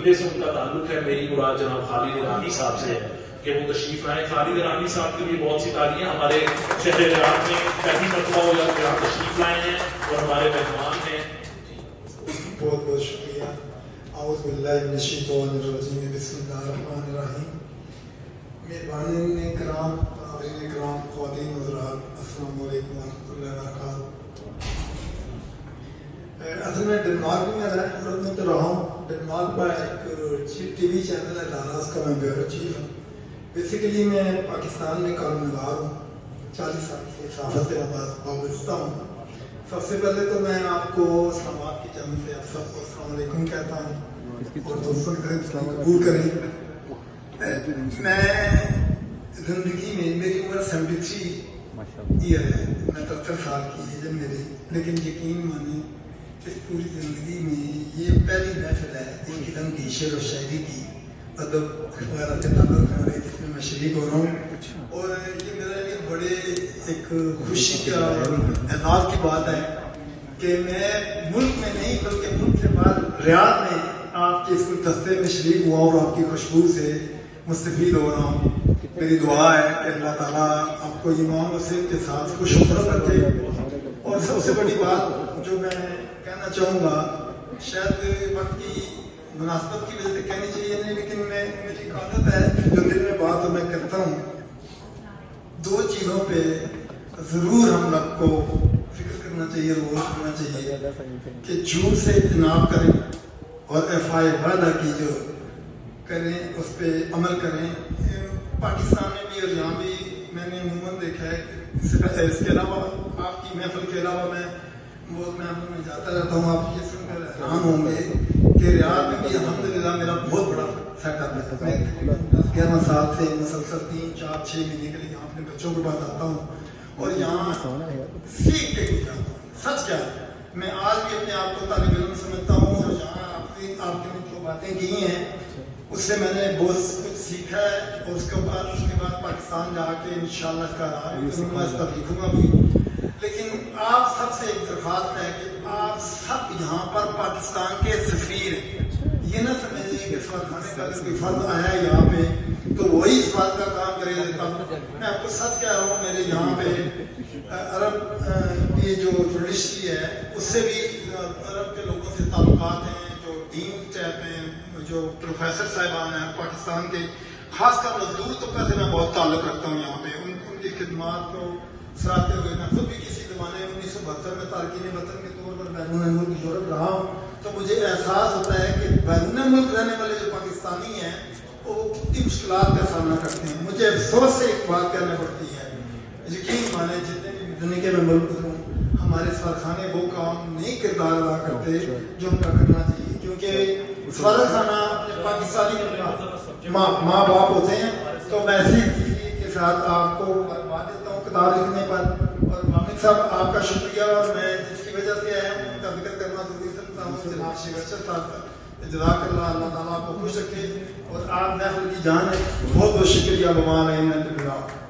عقیدے سے ان کا تعلق ہے. میری مراد جناب خالد ایرانی صاحب سے ہے کہ وہ تشریف لائیں. خالد ایرانی صاحب کے لیے بہت سی تالیاں. ہمارے شہر ریاض میں پہلی مرتبہ وہ یہاں تشریف لائے ہیں اور ہمارے مہمان ہیں. بہت بہت شکریہ. اعوذ باللہ من الشیطان الرجیم. بسم اللہ الرحمن الرحیم. مہربان کرام، حاضرین کرام، خواتین حضرات، السلام علیکم ورحمۃ اللہ وبرکاتہ. اصل میں ڈنمارک میں تو رہا ہوں. ڈنمارک میں ایک ٹی وی چینل ہے لاراس کا، میں بیورو چیف ہوں. بیسیکلی میں پاکستان میں کارنگار ہوں. 40 سال سے صحافت سے وابستہ ہوں. سب سے پہلے تو میں آپ کو اسلامات کی جانب سے آپ سب کو السلام علیکم کہتا ہوں اور دوستوں کے قبول کریں. میں زندگی میں، میری عمر 73 ایئر ہے، میں 70 سال کی ایج ہے میری، لیکن یقین مانیں اس پوری زندگی میں یہ پہلی محفل ہے اس قسم کی شعر و شاعری کی، ادب وغیرہ کے تعلق ہے جس میں میں شریک ہو رہا ہوں. اور یہ میرے لیے بڑے ایک خوشی کا اعزاز کی بات ہے کہ میں ملک میں نہیں بلکہ ملک سے باہر ریاض میں آپ کے اس گلدستے میں شریک ہوا اور آپ کی خوشبو سے مستفید ہو رہا ہوں. میری دعا ہے کہ اللہ تعالیٰ آپ کو ایمان و صحت کے ساتھ خوش خبر رکھے. اور سب سے بڑی بات جو میں کہنا چاہوں گا، شاید وقت کی مناسبت کی وجہ سے کہنی چاہیے نہیں، لیکن میری عادت ہے جو دل میں بات میں کرتا ہوں. 2 چیزوں پہ ضرور ہم لوگ کو فکر کرنا چاہیے، غور کرنا چاہیے کہ جھوٹ سے اجتناب کریں اور ایفائے وعدہ کی جو کریں اس پہ عمل کریں. پاکستان میں بھی اور یہاں بھی میں نے عموماً دیکھا ہے. اس کے علاوہ آپ کی محفل کے علاوہ میں بہت محفل میں جاتا رہتا ہوں. آپ یہ سن کر حیران ہوں گے کہ ریاض میں بھی الحمدللہ میرا بہت بڑا سیٹ اپ ہے. میں 10-11 سال سے مسلسل 3-4-6 مہینے کے لیے یہاں اپنے بچوں کے پاس آتا ہوں اور یہاں سیکھ کے جاتا ہوں. سچ کیا ہے، میں آج بھی اپنے آپ کو طالب علم سمجھتا ہوں اور یہاں آپ نے جو باتیں کی ہیں اس سے میں نے بہت کچھ سیکھا ہے. اور اس کے بعد پاکستان جا کے انشاءاللہ اس کا اس پر لکھوں گا بھی. لیکن آپ سب سے ایک درخواست ہے کہ آپ سب یہاں پر پاکستان کے سفیر ہیں. یہ نہ سمجھیں کہ سفارخانے کا اگر کوئی فرد آیا ہے یہاں پہ تو وہی اس بات کا کام کرے گا. میں آپ کو سچ کہہ رہا ہوں، میرے یہاں پہ عرب یہ جو جوڈیشری ہے اس سے بھی عرب کے لوگوں سے تعلقات ہیں. جو ڈین چاہتے ہیں، جو پروفیسر صاحبان ہیں پاکستان کے، خاص کر مزدور طبقے سے میں بہت تعلق رکھتا ہوں. یہاں پہ ان کی خدمات کو سراہتے ہوئے میں خود بھی کسی زمانے 1972 میں تارکین وطن کے طور پر بیرون ملک یورپ رہا ہوں. تو مجھے احساس ہوتا ہے کہ بیرون ملک رہنے والے جو پاکستانی ہیں وہ کتنی مشکلات کا سامنا کرتے ہیں. مجھے افسوس سے ایک بات کہنا پڑتی ہے، یقین مانے جتنے بھی دنیا کے میں ملک ہوں ہمارے سفارخانے وہ کام نہیں کردار ادا کرتے جو ان کا کرنا چاہیے. کیونکہ سفارخانہ اپنے پاکستانی ماں باپ ہوتے ہیں. تو میں اسی کے ساتھ آپ کو بات دیتا ہوں کتاب لکھنے پر. اور حامد صاحب آپ کا شکریہ، اور میں جس کی وجہ سے آیا ہوں ان کا ذکر کرنا ضروری سمجھتا ہوں. جناب شیخ ارشد صاحب، جزاک اللہ، اللہ تعالیٰ آپ کو خوش رکھے. اور آپ محفل کی جان ہے، بہت بہت شکریہ.